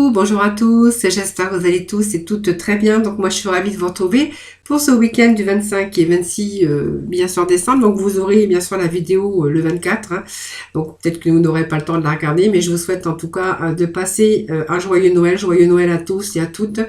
Coucou, bonjour à tous, j'espère que vous allez tous et toutes très bien. Donc moi je suis ravie de vous retrouver pour ce week-end du 25 et 26 bien sûr décembre. Donc vous aurez bien sûr la vidéo le 24. Hein. Donc peut-être que vous n'aurez pas le temps de la regarder, mais je vous souhaite en tout cas de passer un joyeux Noël à tous et à toutes.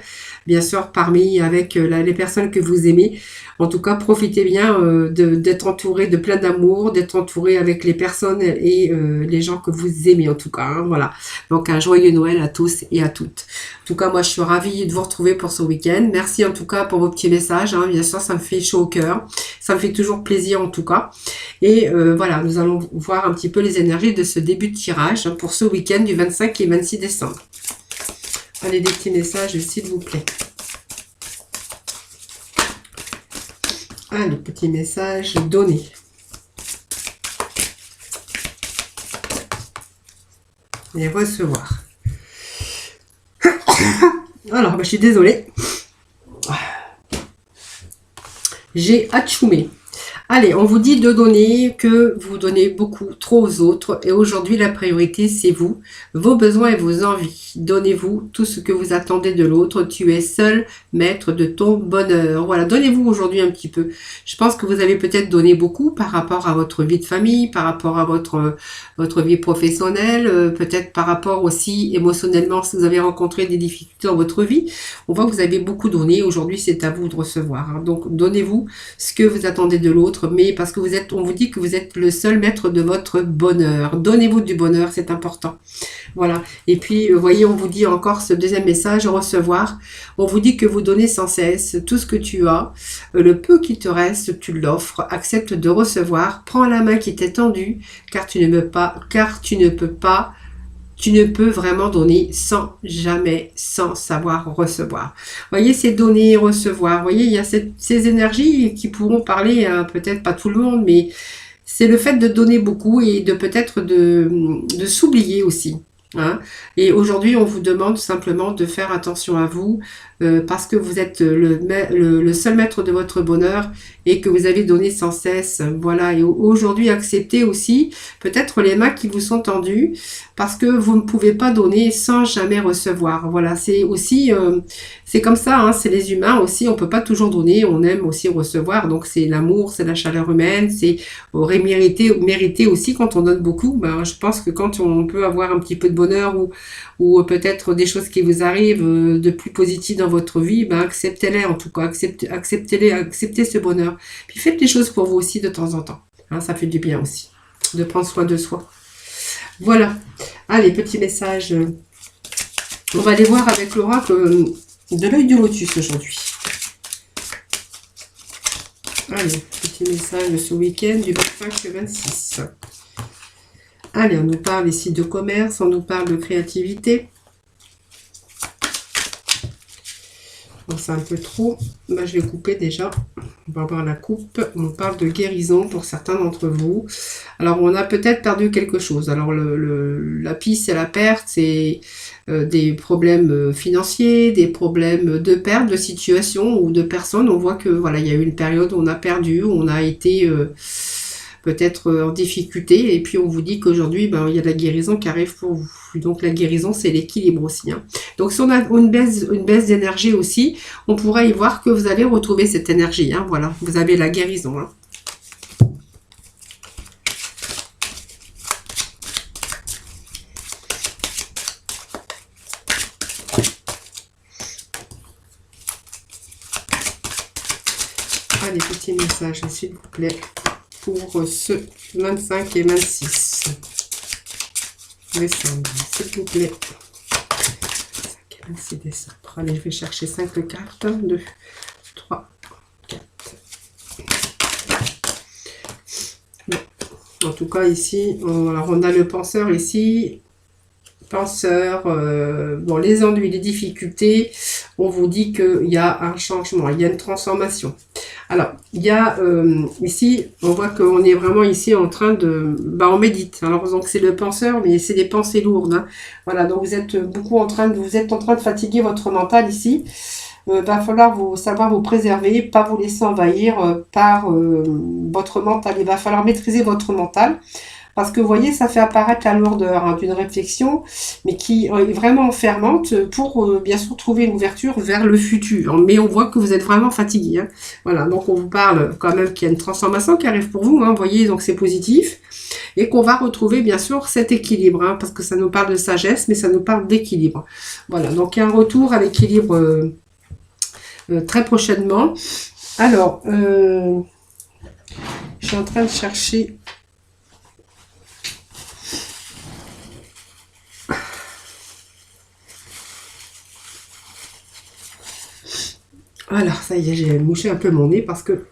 Bien sûr parmi avec les personnes que vous aimez. En tout cas, profitez bien d'être entouré de plein d'amour, d'être entouré avec les personnes et les gens que vous aimez en tout cas. Hein, voilà. Donc un joyeux Noël à tous et à toutes. En tout cas, moi je suis ravie de vous retrouver pour ce week-end. Merci en tout cas pour vos petits messages. Hein. Bien sûr, ça me fait chaud au cœur. Ça me fait toujours plaisir en tout cas. Et voilà, nous allons voir un petit peu les énergies de ce début de tirage hein, pour ce week-end du 25 et 26 décembre. Allez, des petits messages s'il vous plaît. Ah, le petit message donné. Et recevoir. Alors, je suis désolée. J'ai atchoumé. Allez, on vous dit de donner, que vous donnez beaucoup, trop aux autres. Et aujourd'hui, la priorité, c'est vous, vos besoins et vos envies. Donnez-vous tout ce que vous attendez de l'autre. Tu es seul maître de ton bonheur. Voilà, donnez-vous aujourd'hui un petit peu. Je pense que vous avez peut-être donné beaucoup par rapport à votre vie de famille, par rapport à votre vie professionnelle, peut-être par rapport aussi émotionnellement si vous avez rencontré des difficultés dans votre vie. On voit que vous avez beaucoup donné. Aujourd'hui, c'est à vous de recevoir. Hein. Donc, donnez-vous ce que vous attendez de l'autre. Mais parce que on vous dit que vous êtes le seul maître de votre bonheur. Donnez-vous du bonheur, c'est important. Voilà. Et puis, vous voyez, on vous dit encore ce deuxième message, recevoir. On vous dit que vous donnez sans cesse tout ce que tu as. Le peu qui te reste, tu l'offres. Accepte de recevoir. Prends la main qui t'est tendue, car tu ne peux vraiment donner sans jamais, sans savoir recevoir. Vous voyez, c'est donner et recevoir. Vous voyez, il y a ces énergies qui pourront parler à peut-être pas tout le monde, mais c'est le fait de donner beaucoup et de peut-être de s'oublier aussi. Hein. Et aujourd'hui, on vous demande simplement de faire attention à vous parce que vous êtes le seul maître de votre bonheur et que vous avez donné sans cesse. Voilà. Et aujourd'hui, acceptez aussi peut-être les mains qui vous sont tendues parce que vous ne pouvez pas donner sans jamais recevoir. Voilà. C'est aussi, c'est comme ça. Hein, c'est les humains aussi. On peut pas toujours donner. On aime aussi recevoir. Donc c'est l'amour, c'est la chaleur humaine. C'est mérité aussi quand on donne beaucoup. Ben, je pense que quand on peut avoir un petit peu de bonheur ou peut-être des choses qui vous arrivent de plus positives dans votre vie, ben acceptez-les en tout cas, acceptez ce bonheur. Puis faites des choses pour vous aussi de temps en temps. Hein, ça fait du bien aussi, de prendre soin de soi. Voilà. Allez, petit message. On va aller voir avec l'oracle de l'œil du lotus aujourd'hui. Allez, petit message de ce week-end du 25 au 26. Allez, on nous parle ici de commerce, on nous parle de créativité. Bon, c'est un peu trop. Bah, je vais couper déjà. On va voir la coupe. On nous parle de guérison pour certains d'entre vous. Alors, on a peut-être perdu quelque chose. Alors, la piste et la perte, c'est des problèmes financiers, des problèmes de perte de situation ou de personnes. On voit que voilà, il y a eu une période où on a perdu, où on a été peut-être en difficulté, et puis on vous dit qu'aujourd'hui, ben, il y a de la guérison qui arrive pour vous. Donc la guérison, c'est l'équilibre aussi. Hein. Donc si on a une baisse d'énergie aussi, on pourrait y voir que vous allez retrouver cette énergie. Hein. Voilà, vous avez la guérison. Hein. Allez, petit message, s'il vous plaît, pour ce 25 et 26 décembre, s'il vous plaît. 5 et 26 décembre. Allez, je vais chercher 5 cartes. 2, 3, 4. Bon. En tout cas, ici, on a le penseur ici. Penseur, bon, les ennuis, les difficultés, on vous dit qu'il y a un changement, il y a une transformation. Alors, il y a ici, on voit qu'on est vraiment ici en train de... Bah, on médite. Alors, donc c'est le penseur, mais c'est des pensées lourdes. Hein. Voilà, donc vous êtes beaucoup en train de fatiguer votre mental ici. Va falloir savoir vous préserver, pas vous laisser envahir par votre mental. Il va falloir maîtriser votre mental. parce que vous voyez, ça fait apparaître la lourdeur hein, d'une réflexion, mais qui est vraiment enfermante pour bien sûr trouver une ouverture vers le futur. Mais on voit que vous êtes vraiment fatigué. Hein. Voilà, donc on vous parle quand même qu'il y a une transformation qui arrive pour vous, hein, vous voyez, donc c'est positif. Et qu'on va retrouver bien sûr cet équilibre, hein, parce que ça nous parle de sagesse, mais ça nous parle d'équilibre. Voilà, donc il y a un retour à l'équilibre très prochainement. Alors, je suis en train de chercher... Alors, ça y est, j'ai mouché un peu mon nez parce que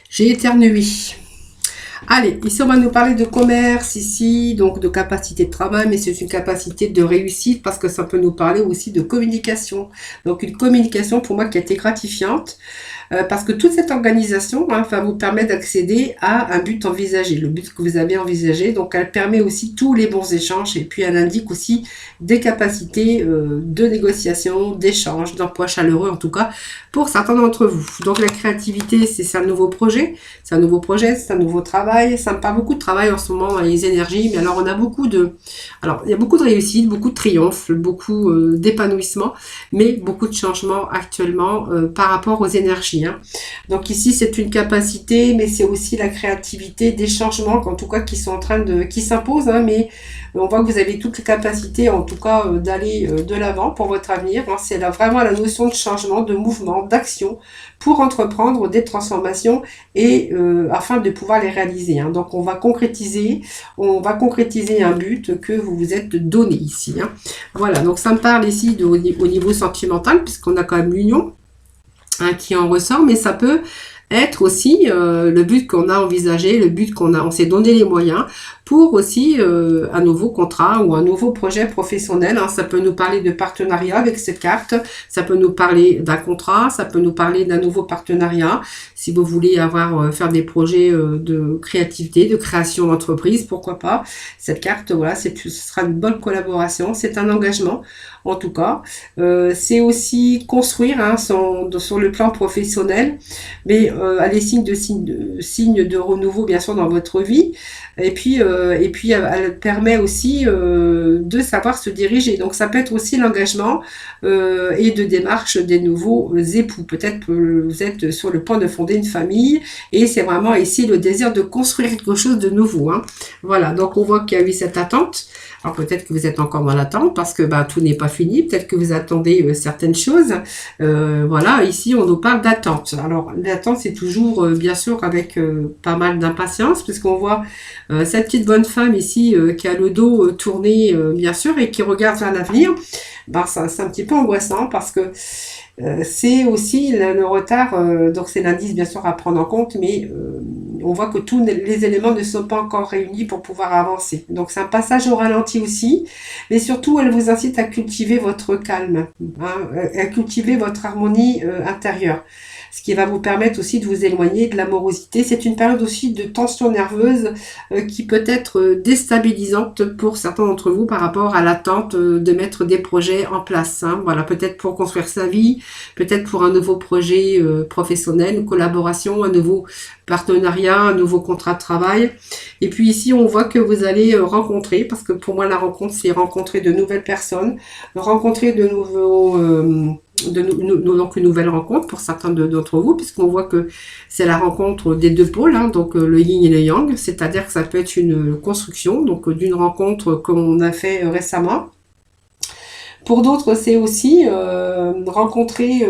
j'ai éternué. Allez, ici on va nous parler de commerce, ici, donc de capacité de travail, mais c'est une capacité de réussite parce que ça peut nous parler aussi de communication. Donc une communication pour moi qui a été gratifiante parce que toute cette organisation hein, va vous permettre d'accéder à un but envisagé, le but que vous avez envisagé. Donc elle permet aussi tous les bons échanges et puis elle indique aussi des capacités de négociation, d'échange, d'emploi chaleureux en tout cas pour certains d'entre vous. Donc la créativité, c'est un nouveau projet, c'est un nouveau travail. Ça me parle beaucoup de travail en ce moment dans les énergies, mais alors on a beaucoup de... Alors il y a beaucoup de réussite, beaucoup de triomphe, beaucoup d'épanouissement, mais beaucoup de changements actuellement par rapport aux énergies. Hein. Donc ici c'est une capacité, mais c'est aussi la créativité, des changements en tout cas qui sont en train de... qui s'imposent, hein, mais on voit que vous avez toutes les capacités en tout cas d'aller de l'avant pour votre avenir. Hein. C'est là vraiment la notion de changement, de mouvement, d'action pour entreprendre des transformations et afin de pouvoir les réaliser. Hein. Donc on va concrétiser un but que vous vous êtes donné ici. Hein. Voilà, donc ça me parle ici au niveau sentimental puisqu'on a quand même l'union hein, qui en ressort, mais ça peut être aussi le but qu'on a envisagé, le but on s'est donné les moyens pour aussi un nouveau contrat ou un nouveau projet professionnel. Hein. Ça peut nous parler de partenariat avec cette carte, ça peut nous parler d'un contrat, ça peut nous parler d'un nouveau partenariat. Si vous voulez faire des projets de créativité, de création d'entreprise, pourquoi pas. Cette carte, voilà, ce sera une bonne collaboration, c'est un engagement en tout cas. C'est aussi construire hein, sur le plan professionnel, mais à des signes de renouveau bien sûr dans votre vie. Et puis elle permet aussi de savoir se diriger. Donc ça peut être aussi l'engagement et de démarche des nouveaux époux. Peut-être que vous êtes sur le point de fonder une famille et c'est vraiment ici le désir de construire quelque chose de nouveau. Hein. Voilà, donc on voit qu'il y a eu cette attente. Alors peut-être que vous êtes encore dans l'attente parce que tout n'est pas fini. Peut-être que vous attendez certaines choses. Voilà, ici on nous parle d'attente. Alors l'attente c'est toujours bien sûr avec pas mal d'impatience puisqu'on voit cette petite bonne femme ici qui a le dos tourné bien sûr et qui regarde vers l'avenir. C'est un petit peu angoissant parce que c'est aussi le retard, donc c'est l'indice bien sûr à prendre en compte, mais on voit que tous les éléments ne sont pas encore réunis pour pouvoir avancer. Donc c'est un passage au ralenti aussi, mais surtout elle vous incite à cultiver votre calme, hein, à cultiver votre harmonie intérieure. Ce qui va vous permettre aussi de vous éloigner de l'amorosité. C'est une période aussi de tension nerveuse qui peut être déstabilisante pour certains d'entre vous par rapport à l'attente de mettre des projets en place. Hein. Voilà, peut-être pour construire sa vie, peut-être pour un nouveau projet professionnel, une collaboration, un nouveau partenariat, un nouveau contrat de travail. Et puis ici, on voit que vous allez rencontrer, parce que pour moi, la rencontre, c'est rencontrer de nouvelles personnes, rencontrer de nouveaux... donc une nouvelle rencontre pour certains d'entre vous, puisqu'on voit que c'est la rencontre des deux pôles, hein, donc le yin et le yang, c'est-à-dire que ça peut être une construction, donc d'une rencontre qu'on a fait récemment. Pour d'autres, c'est aussi rencontrer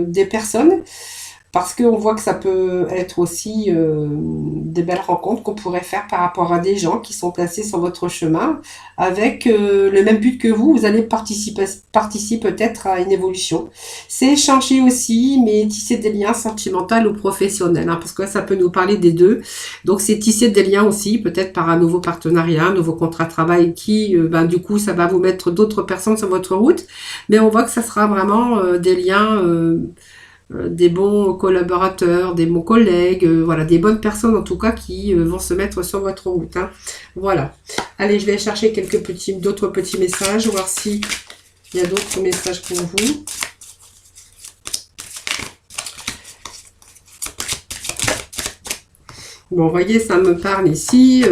des personnes, parce qu'on voit que ça peut être aussi des belles rencontres qu'on pourrait faire par rapport à des gens qui sont placés sur votre chemin avec le même but que vous. Vous allez participer peut-être à une évolution. C'est échanger aussi, mais tisser des liens sentimentaux ou professionnels, hein, parce que ça peut nous parler des deux. Donc c'est tisser des liens aussi, peut-être par un nouveau partenariat, un nouveau contrat de travail qui, du coup, ça va vous mettre d'autres personnes sur votre route. Mais on voit que ça sera vraiment des liens... des bons collaborateurs, des bons collègues, voilà, des bonnes personnes en tout cas qui vont se mettre sur votre route. Hein. Voilà. Allez, je vais chercher d'autres petits messages, voir s'il y a d'autres messages pour vous. Bon, vous voyez, ça me parle ici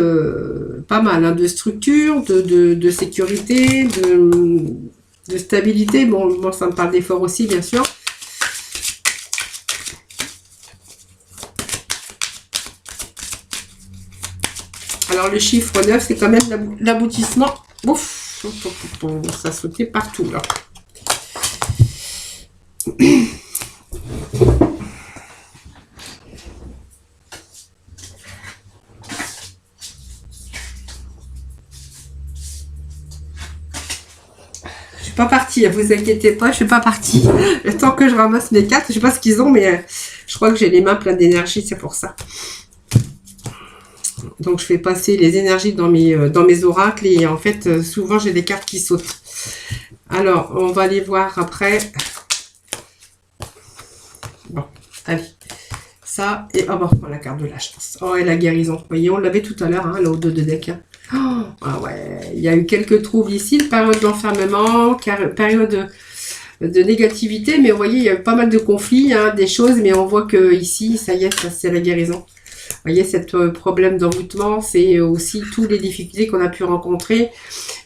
pas mal hein, de structure, de sécurité, de stabilité. Bon, ça me parle d'effort aussi, bien sûr. Alors, le chiffre 9, c'est quand même l'aboutissement. Ouf, ça sautait partout, là. Je suis pas partie, vous inquiétez pas, je suis pas partie. Le temps que je ramasse mes cartes, je sais pas ce qu'ils ont, mais je crois que j'ai les mains pleines d'énergie, c'est pour ça. Donc je fais passer les énergies dans mes oracles et en fait souvent j'ai des cartes qui sautent. Alors on va les voir après. Bon, allez. Ça et oh bon, la carte de la chance. Oh et la guérison. Vous voyez, on l'avait tout à l'heure, hein, là au dos de deck. Oh, ah ouais, il y a eu quelques troubles ici, période d'enfermement, période de négativité, mais vous voyez, il y a eu pas mal de conflits, hein, des choses, mais on voit que ici, ça y est, ça c'est la guérison. Vous voyez, cette problème d'envoûtement, c'est aussi toutes les difficultés qu'on a pu rencontrer.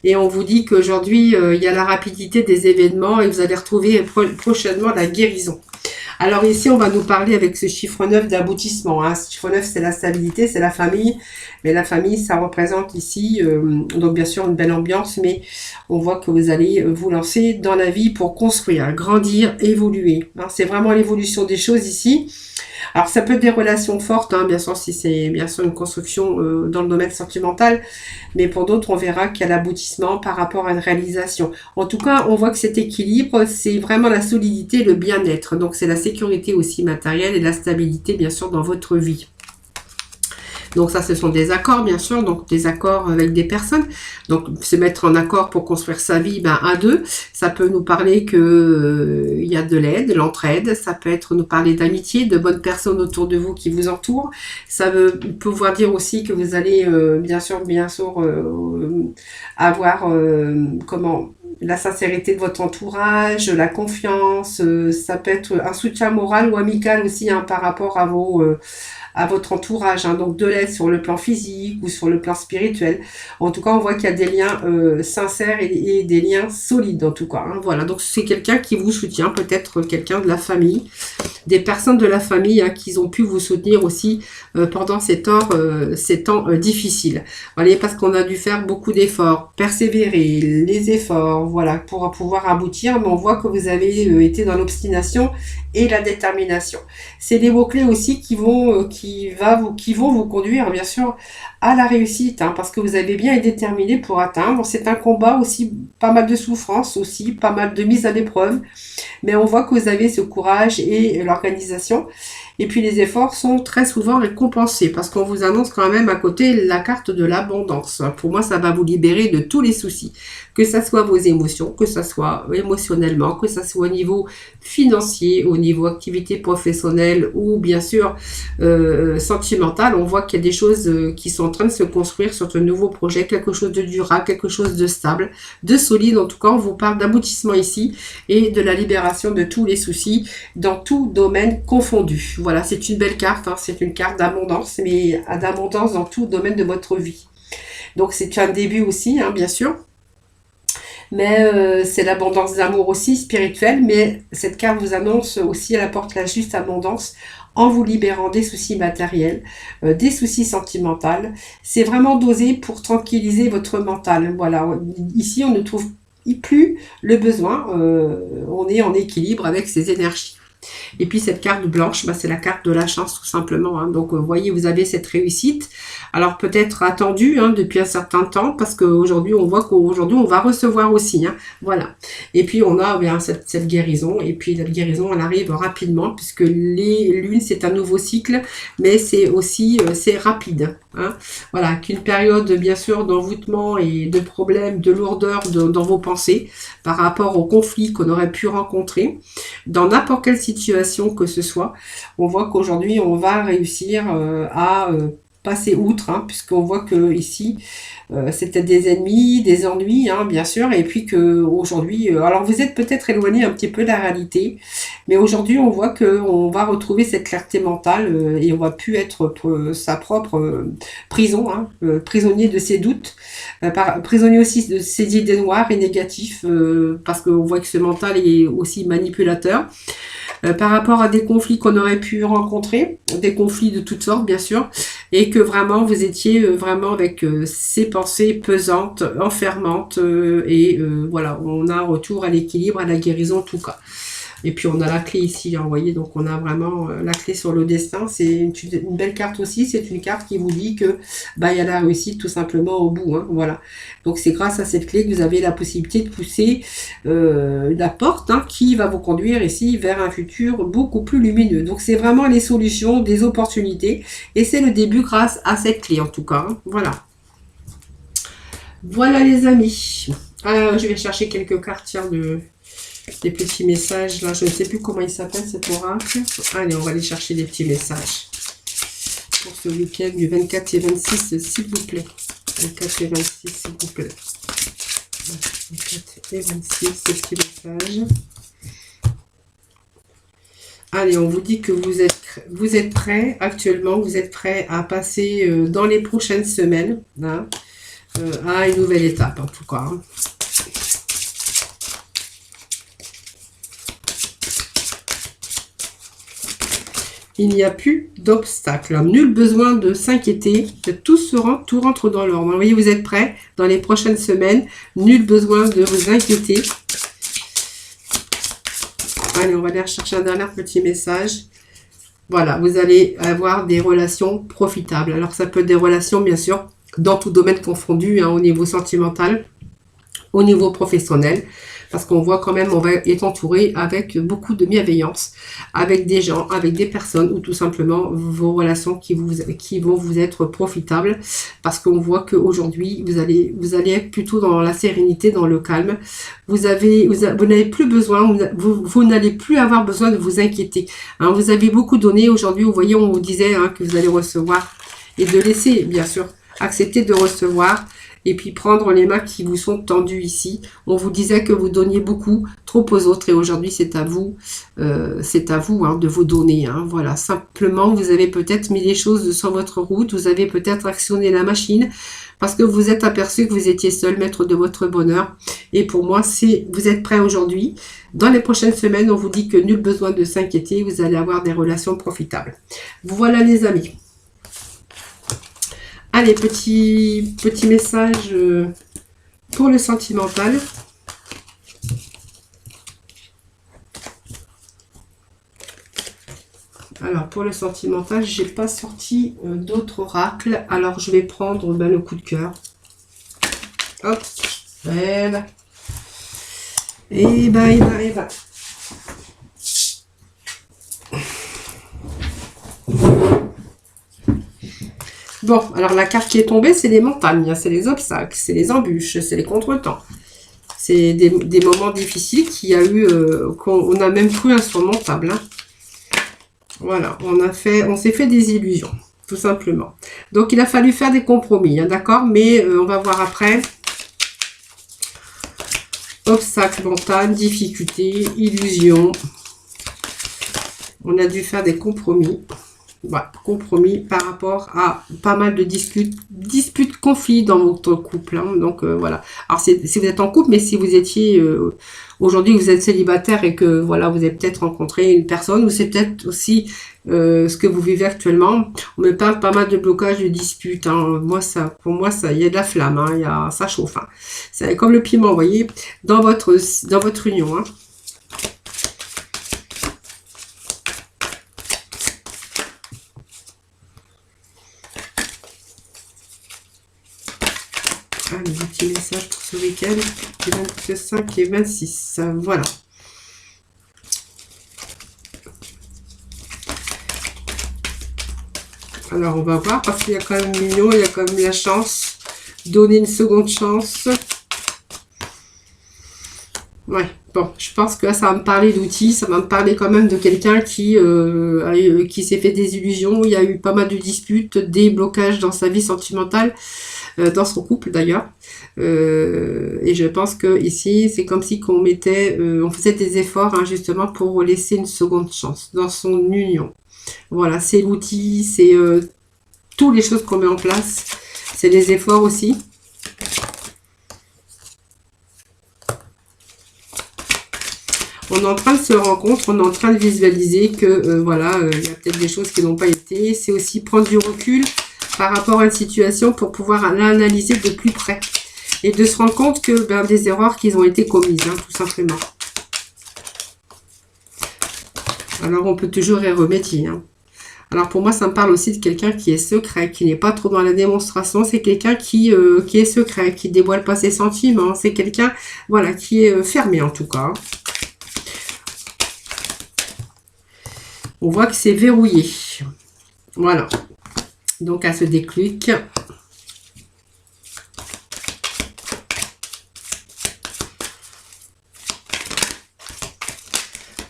Et on vous dit qu'aujourd'hui, il y a la rapidité des événements et vous allez retrouver prochainement la guérison. Alors ici, on va nous parler avec ce chiffre 9 d'aboutissement. Hein. Ce chiffre 9, c'est la stabilité, c'est la famille. Mais la famille, ça représente ici, donc bien sûr, une belle ambiance. Mais on voit que vous allez vous lancer dans la vie pour construire, grandir, évoluer. Hein. C'est vraiment l'évolution des choses ici. Alors, ça peut être des relations fortes, hein, bien sûr, si c'est bien sûr une construction dans le domaine sentimental. Mais pour d'autres, on verra qu'il y a l'aboutissement par rapport à une réalisation. En tout cas, on voit que cet équilibre, c'est vraiment la solidité, le bien-être. Donc, c'est la sécurité aussi matérielle et la stabilité, bien sûr, dans votre vie. Donc ça, ce sont des accords, bien sûr, donc des accords avec des personnes. Donc se mettre en accord pour construire sa vie, ben, à deux. Ça peut nous parler que il y a de l'aide, de l'entraide. Ça peut être nous parler d'amitié, de bonnes personnes autour de vous qui vous entourent. Ça veut pouvoir dire aussi que vous allez, bien sûr, avoir, la sincérité de votre entourage, la confiance. Ça peut être un soutien moral ou amical aussi, hein, par rapport à votre entourage, hein, donc de l'aide sur le plan physique ou sur le plan spirituel. En tout cas, on voit qu'il y a des liens sincères et des liens solides en tout cas. Hein, voilà, donc c'est quelqu'un qui vous soutient, peut-être quelqu'un de la famille, des personnes de la famille hein, qui ont pu vous soutenir aussi pendant ces temps difficiles. Voilà, parce qu'on a dû faire beaucoup d'efforts, persévérer, les efforts, voilà, pour pouvoir aboutir. Mais on voit que vous avez été dans l'obstination et la détermination. C'est des mots-clés aussi qui vont vous conduire, bien sûr, à la réussite, hein, parce que vous avez bien été déterminé pour atteindre. C'est un combat aussi, pas mal de souffrance aussi, pas mal de mise à l'épreuve, mais on voit que vous avez ce courage et l'organisation. Et puis les efforts sont très souvent récompensés parce qu'on vous annonce quand même à côté la carte de l'abondance. Pour moi, ça va vous libérer de tous les soucis, que ça soit vos émotions, que ça soit émotionnellement, que ça soit au niveau financier, au niveau activité professionnelle ou bien sûr sentimentale. On voit qu'il y a des choses qui sont en train de se construire sur ce nouveau projet, quelque chose de durable, quelque chose de stable, de solide. En tout cas, on vous parle d'aboutissement ici et de la libération de tous les soucis dans tout domaine confondu. Voilà, c'est une belle carte, hein, c'est une carte d'abondance, mais d'abondance dans tout domaine de votre vie. Donc c'est un début aussi, hein, bien sûr. Mais c'est l'abondance d'amour aussi, spirituelle. Mais cette carte vous annonce aussi, elle apporte la juste abondance en vous libérant des soucis matériels, des soucis sentimentaux. C'est vraiment dosé pour tranquilliser votre mental. Voilà, ici on ne trouve plus le besoin, on est en équilibre avec ces énergies. Et puis cette carte blanche, bah, c'est la carte de la chance tout simplement. Hein. Donc vous voyez, vous avez cette réussite. Alors peut-être attendue hein, depuis un certain temps parce qu'aujourd'hui on voit qu'aujourd'hui on va recevoir aussi. Hein. Voilà. Et puis on a bien cette guérison. Et puis la guérison elle arrive rapidement puisque les lunes c'est un nouveau cycle, mais c'est aussi c'est rapide. Hein. Voilà, qu'une période bien sûr d'envoûtement et de problèmes, de lourdeur dans vos pensées par rapport aux conflits qu'on aurait pu rencontrer dans n'importe quelle situation que ce soit. On voit qu'aujourd'hui on va réussir à passer outre, hein, puisqu'on voit que ici c'était des ennemis, des ennuis, hein, bien sûr, et puis que aujourd'hui, alors vous êtes peut-être éloigné un petit peu de la réalité, mais aujourd'hui on voit que on va retrouver cette clarté mentale et on va plus être sa propre prison, hein, prisonnier de ses doutes, prisonnier aussi de ses idées noires et négatifs, parce qu'on voit que ce mental est aussi manipulateur. Par rapport à des conflits qu'on aurait pu rencontrer, des conflits de toutes sortes bien sûr, et que vraiment vous étiez vraiment avec ces pensées pesantes, enfermantes, et voilà, on a un retour à l'équilibre, à la guérison en tout cas. Et puis on a la clé ici, hein, vous voyez, donc on a vraiment la clé sur le destin. C'est une belle carte aussi, c'est une carte qui vous dit que bah, il y a la réussite tout simplement au bout. Hein, voilà. Donc c'est grâce à cette clé que vous avez la possibilité de pousser la porte qui va vous conduire ici vers un futur beaucoup plus lumineux. Donc c'est vraiment les solutions, des opportunités. Et c'est le début grâce à cette clé en tout cas. Hein, voilà. Voilà les amis. Je vais chercher quelques cartes tiens, des petits messages. Là, je ne sais plus comment il s'appelle cet oracle. Allez, on va aller chercher des petits messages. Pour ce week-end du 24 et 26, s'il vous plaît. 24 et 26, s'il vous plaît. 24 et 26, ce petit message. Allez, on vous dit que vous êtes prêts actuellement. Vous êtes prêts à passer dans les prochaines semaines hein, à une nouvelle étape, en tout cas. Hein. Il n'y a plus d'obstacles. Nul besoin de s'inquiéter. Tout rentre dans l'ordre. Vous voyez, vous êtes prêts dans les prochaines semaines. Nul besoin de vous inquiéter. Allez, on va aller chercher un dernier petit message. Voilà, vous allez avoir des relations profitables. Alors, ça peut être des relations, bien sûr, dans tout domaine confondu, hein, au niveau sentimental, au niveau professionnel. Parce qu'on voit quand même, on va être entouré avec beaucoup de bienveillance, avec des gens, avec des personnes, ou tout simplement vos relations qui vont vous être profitables. Parce qu'on voit qu'aujourd'hui, vous allez être plutôt dans la sérénité, dans le calme. Vous n'avez plus besoin, vous n'allez plus avoir besoin de vous inquiéter. Hein, vous avez beaucoup donné aujourd'hui, vous voyez, on vous disait hein, que vous allez recevoir et de laisser, bien sûr, accepter de recevoir. Et puis prendre les mains qui vous sont tendues ici. On vous disait que vous donniez beaucoup, trop aux autres. Et aujourd'hui, c'est à vous hein, de vous donner. Hein, voilà, simplement, vous avez peut-être mis les choses sur votre route. Vous avez peut-être actionné la machine parce que vous êtes aperçu que vous étiez seul maître de votre bonheur. Et pour moi, vous êtes prêts aujourd'hui. Dans les prochaines semaines, on vous dit que nul besoin de s'inquiéter. Vous allez avoir des relations profitables. Voilà les amis. Allez, petit message pour le sentimental. Alors, pour le sentimental, j'ai pas sorti d'autres oracles. Alors, je vais prendre le coup de cœur. Hop. Et bah. Bon, alors la carte qui est tombée, c'est les montagnes, c'est les obstacles, c'est les embûches, c'est les contretemps. C'est des moments difficiles qu'il y a eu, qu'on a même cru insurmontables. Hein. Voilà, on s'est fait des illusions, tout simplement. Donc il a fallu faire des compromis, hein, d'accord? Mais on va voir après. Obstacles, montagnes, difficultés, illusions. On a dû faire des compromis. Voilà, compromis par rapport à pas mal de disputes, conflits dans votre couple. Hein, donc voilà. Alors si vous êtes en couple, mais si vous étiez aujourd'hui vous êtes célibataire et que voilà vous avez peut-être rencontré une personne, ou c'est peut-être aussi ce que vous vivez actuellement. On me parle pas mal de blocages, de disputes. Hein. Pour moi ça, il y a de la flamme. Hein, ça chauffe. Hein. C'est comme le piment, vous voyez, dans votre union. Hein. Allez, un petit message pour ce week-end, du 25 et 26. Voilà. Alors, on va voir, parce qu'il y a quand même mignon, il y a quand même la chance. Donner une seconde chance. Ouais, bon, je pense que là, ça va me parler d'outils, ça va me parler quand même de quelqu'un qui s'est fait des illusions. Il y a eu pas mal de disputes, des blocages dans sa vie sentimentale, dans son couple d'ailleurs. Et je pense que ici, c'est comme si on faisait des efforts hein, justement pour laisser une seconde chance dans son union. Voilà, c'est l'outil, c'est toutes les choses qu'on met en place, c'est les efforts aussi. On est en train de se rencontrer, on est en train de visualiser que voilà, il y a peut-être des choses qui n'ont pas été. C'est aussi prendre du recul par rapport à une situation pour pouvoir l'analyser de plus près. Et de se rendre compte que des erreurs qui ont été commises, hein, tout simplement. Alors on peut toujours y remédier. Hein. Alors pour moi, ça me parle aussi de quelqu'un qui est secret, qui n'est pas trop dans la démonstration. C'est quelqu'un qui est secret, qui dévoile pas ses sentiments. C'est quelqu'un, voilà, qui est fermé en tout cas. On voit que c'est verrouillé. Voilà. Donc, à se déclic.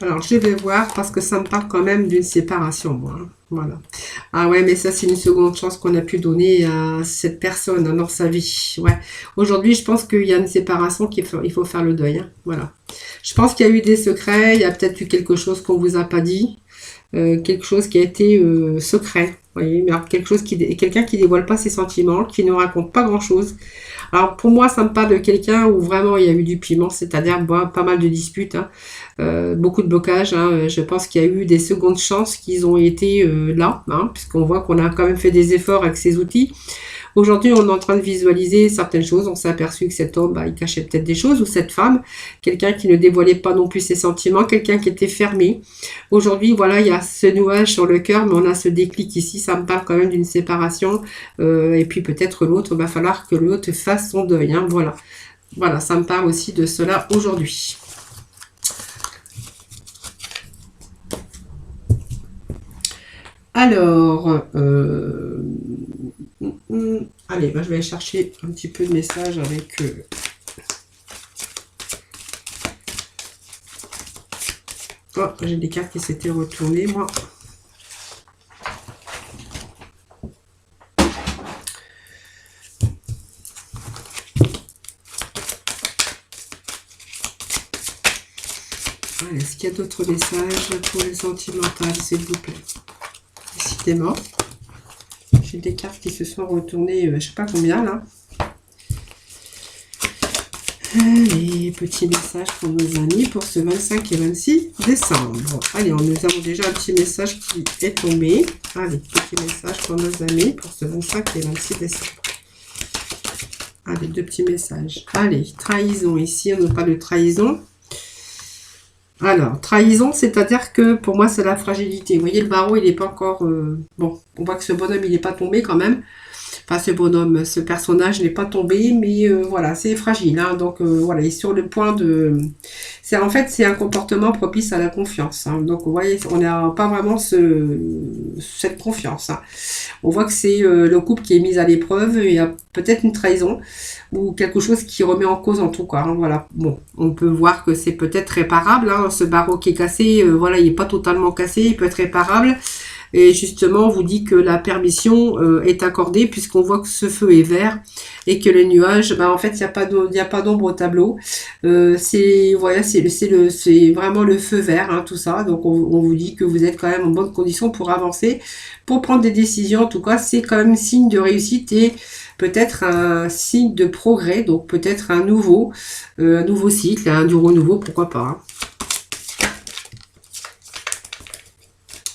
Alors, je vais voir parce que ça me parle quand même d'une séparation, moi. Hein. Voilà. Ah ouais, mais ça, c'est une seconde chance qu'on a pu donner à cette personne hein, dans sa vie. Ouais. Aujourd'hui, je pense qu'il y a une séparation il faut faire le deuil. Hein. Voilà. Je pense qu'il y a eu des secrets. Il y a peut-être eu quelque chose qu'on vous a pas dit. Quelque chose qui a été secret, vous voyez, mais alors quelqu'un qui dévoile pas ses sentiments, qui ne raconte pas grand chose. Alors pour moi, ça me parle de quelqu'un où vraiment il y a eu du piment, c'est-à-dire pas mal de disputes, hein, beaucoup de blocages. Hein, je pense qu'il y a eu des secondes chances qui ont été là, hein, puisqu'on voit qu'on a quand même fait des efforts avec ces outils. Aujourd'hui, on est en train de visualiser certaines choses. On s'est aperçu que cet homme, il cachait peut-être des choses, ou cette femme, quelqu'un qui ne dévoilait pas non plus ses sentiments, quelqu'un qui était fermé. Aujourd'hui, voilà, il y a ce nuage sur le cœur, mais on a ce déclic ici. Ça me parle quand même d'une séparation. Et puis peut-être l'autre, il va falloir que l'autre fasse son deuil. Hein, voilà. Voilà, ça me parle aussi de cela aujourd'hui. Alors, allez, je vais aller chercher un petit peu de messages avec... Oh, j'ai des cartes qui s'étaient retournées, moi. Est-ce qu'il y a d'autres messages pour les sentimentales, s'il vous plaît? Décidément. J'ai des cartes qui se sont retournées, je sais pas combien là. Allez, petit message pour nos amis pour ce 25 et 26 décembre. Allez, nous avons déjà un petit message qui est tombé. Allez, petit message pour nos amis pour ce 25 et 26 décembre. Allez, deux petits messages. Allez, trahison. Ici, on n'a pas de trahison. Alors, trahison, c'est-à-dire que pour moi, c'est la fragilité. Vous voyez, le barreau, il n'est pas encore... bon, on voit que ce bonhomme, il n'est pas tombé quand même. Enfin, ce bonhomme, ce personnage n'est pas tombé, mais voilà, c'est fragile. Hein, donc, voilà, il est sur le point de... En fait, c'est un comportement propice à la confiance. Hein, donc, vous voyez, on n'a pas vraiment cette confiance. Hein. On voit que c'est le couple qui est mis à l'épreuve. Il y a peut-être une trahison ou quelque chose qui remet en cause en tout cas. Hein, voilà. Bon, on peut voir que c'est peut-être réparable. Hein, ce barreau qui est cassé, voilà, il n'est pas totalement cassé. Il peut être réparable. Et justement, on vous dit que la permission est accordée puisqu'on voit que ce feu est vert et que les nuages, en fait, il n'y a pas d'ombre au tableau. C'est vraiment le feu vert, hein, tout ça. Donc, on vous dit que vous êtes quand même en bonne condition pour avancer, pour prendre des décisions. En tout cas, c'est quand même signe de réussite et peut-être un signe de progrès. Donc, peut-être un nouveau cycle, un du renouveau, pourquoi pas. Hein.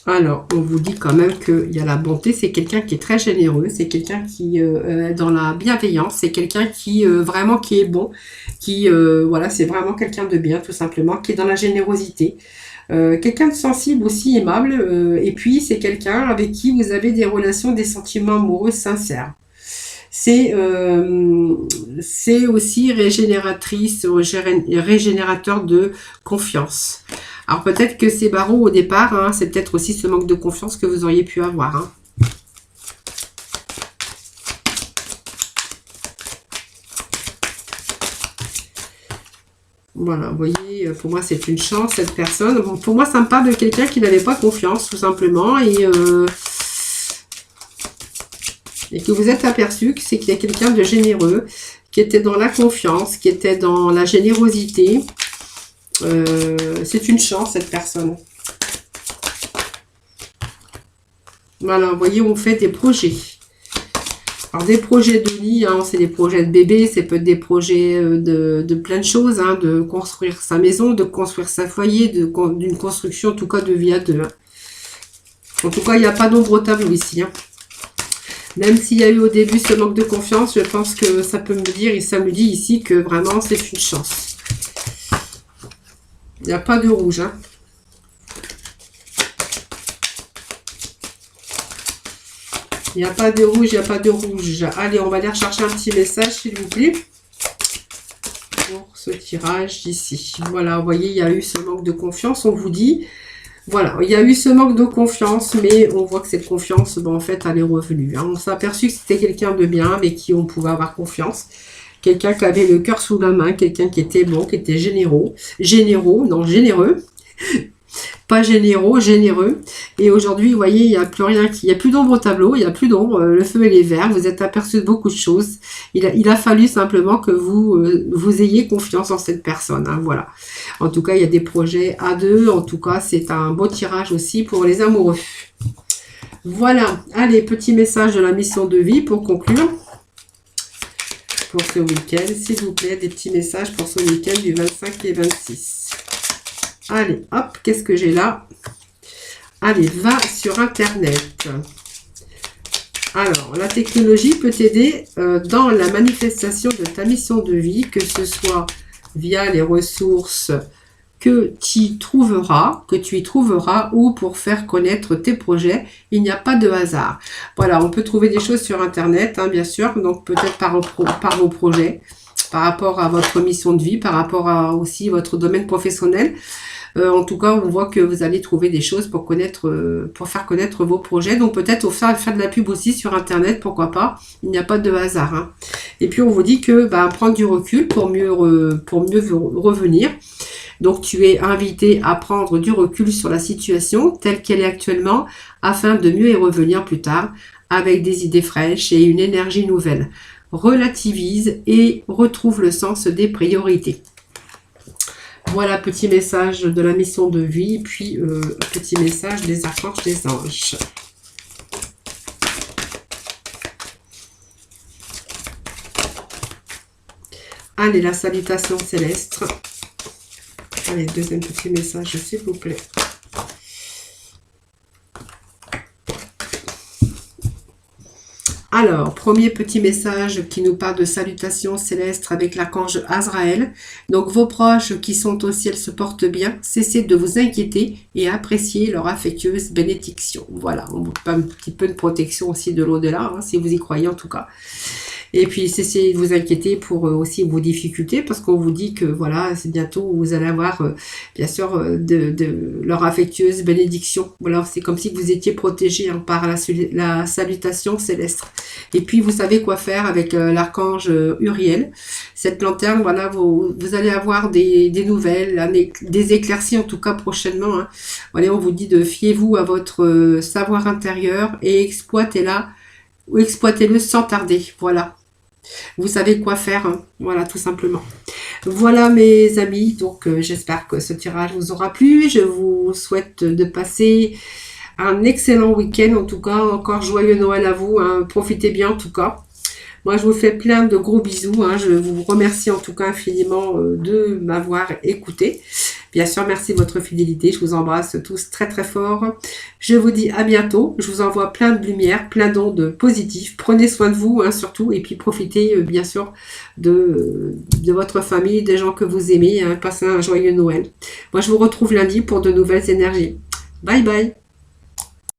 Alors, on vous dit quand même qu'il y a la bonté, c'est quelqu'un qui est très généreux, c'est quelqu'un qui est dans la bienveillance, c'est quelqu'un qui vraiment qui est bon, qui voilà, c'est vraiment quelqu'un de bien tout simplement, qui est dans la générosité. Quelqu'un de sensible aussi, aimable, et puis c'est quelqu'un avec qui vous avez des relations, des sentiments amoureux sincères. C'est aussi régénérateur de confiance. Alors peut-être que ces barreaux au départ, hein, c'est peut-être aussi ce manque de confiance que vous auriez pu avoir. Hein. Voilà, vous voyez, pour moi, c'est une chance, cette personne. Bon, pour moi, ça me parle de quelqu'un qui n'avait pas confiance, tout simplement, et que vous êtes aperçu que c'est qu'il y a quelqu'un de généreux, qui était dans la confiance, qui était dans la générosité. C'est une chance, cette personne. Voilà, vous voyez, on fait des projets. Alors, des projets de nid, hein, c'est des projets de bébé, c'est peut être des projets de plein de choses, hein, de construire sa maison, de construire sa foyer, d'une construction, en tout cas, de vie à deux. Hein. En tout cas, il n'y a pas d'ombre au tableau ici. Hein. Même s'il y a eu au début ce manque de confiance, je pense que ça peut me dire, et ça me dit ici que vraiment, c'est une chance. Il n'y a pas de rouge, hein. Il n'y a pas de rouge, il n'y a pas de rouge. Allez, on va aller chercher un petit message, s'il vous plaît. Pour ce tirage d'ici. Voilà, vous voyez, il y a eu ce manque de confiance. On vous dit, voilà, il y a eu ce manque de confiance, mais on voit que cette confiance, ben, en fait, elle est revenue. Hein. On s'est aperçu que c'était quelqu'un de bien, mais qui on pouvait avoir confiance. Quelqu'un qui avait le cœur sous la main, quelqu'un qui était bon, qui était généreux. Généreux. Pas généreux, généreux. Et aujourd'hui, vous voyez, il n'y a plus rien, il n'y a plus d'ombre au tableau, il n'y a plus d'ombre, le feu il est vert, vous êtes aperçu de beaucoup de choses. Il a fallu simplement que vous ayez confiance en cette personne. Hein, voilà. En tout cas, il y a des projets à deux. En tout cas, c'est un beau tirage aussi pour les amoureux. Voilà. Allez, petit message de la mission de vie pour conclure. Pour ce week-end, s'il vous plaît, des petits messages pour ce week-end du 25 et 26. Allez, hop, qu'est-ce que j'ai là? Allez, va sur Internet. Alors, la technologie peut t'aider dans la manifestation de ta mission de vie, que ce soit via les ressources que tu y trouveras, ou pour faire connaître tes projets. Il n'y a pas de hasard. Voilà, on peut trouver des choses sur Internet, hein, bien sûr, donc peut-être par vos projets, par rapport à votre mission de vie, par rapport à aussi votre domaine professionnel. En tout cas, on voit que vous allez trouver des choses pour faire connaître vos projets. Donc peut-être faire de la pub aussi sur Internet, pourquoi pas. Il n'y a pas de hasard. Hein. Et puis on vous dit que prendre du recul pour mieux revenir. Donc tu es invité à prendre du recul sur la situation telle qu'elle est actuellement afin de mieux y revenir plus tard avec des idées fraîches et une énergie nouvelle. Relativise et retrouve le sens des priorités. Voilà, petit message de la mission de vie, puis petit message des archanges, des anges. Allez, la salutation céleste. Allez, deuxième petit message, s'il vous plaît. Alors, premier petit message qui nous parle de salutations célestes avec l'archange Azraël. Donc, vos proches qui sont au ciel se portent bien. Cessez de vous inquiéter et appréciez leur affectueuse bénédiction. Voilà, on vous donne un petit peu de protection aussi de l'au-delà, hein, si vous y croyez en tout cas. Et puis, cessez de vous inquiéter pour aussi vos difficultés, parce qu'on vous dit que voilà, c'est bientôt vous allez avoir, bien sûr, de leur affectueuse bénédiction. Voilà, c'est comme si vous étiez protégé hein, par la salutation céleste. Et puis, vous savez quoi faire avec l'archange Uriel. Cette lanterne, voilà, vous allez avoir des nouvelles, des éclaircies en tout cas prochainement. Hein. Voilà, on vous dit de fiez-vous à votre savoir intérieur et exploitez-le sans tarder. Voilà. Vous savez quoi faire, hein. Voilà, tout simplement. Voilà mes amis, donc j'espère que ce tirage vous aura plu. Je vous souhaite de passer un excellent week-end, en tout cas, encore joyeux Noël à vous, hein. Profitez bien en tout cas. Moi, je vous fais plein de gros bisous, hein. Je vous remercie en tout cas infiniment de m'avoir écouté. Bien sûr, merci de votre fidélité. Je vous embrasse tous très très fort. Je vous dis à bientôt. Je vous envoie plein de lumière, plein d'ondes positives. Prenez soin de vous, hein, surtout. Et puis profitez bien sûr de votre famille, des gens que vous aimez. Hein. Passez un joyeux Noël. Moi, je vous retrouve lundi pour de nouvelles énergies. Bye bye.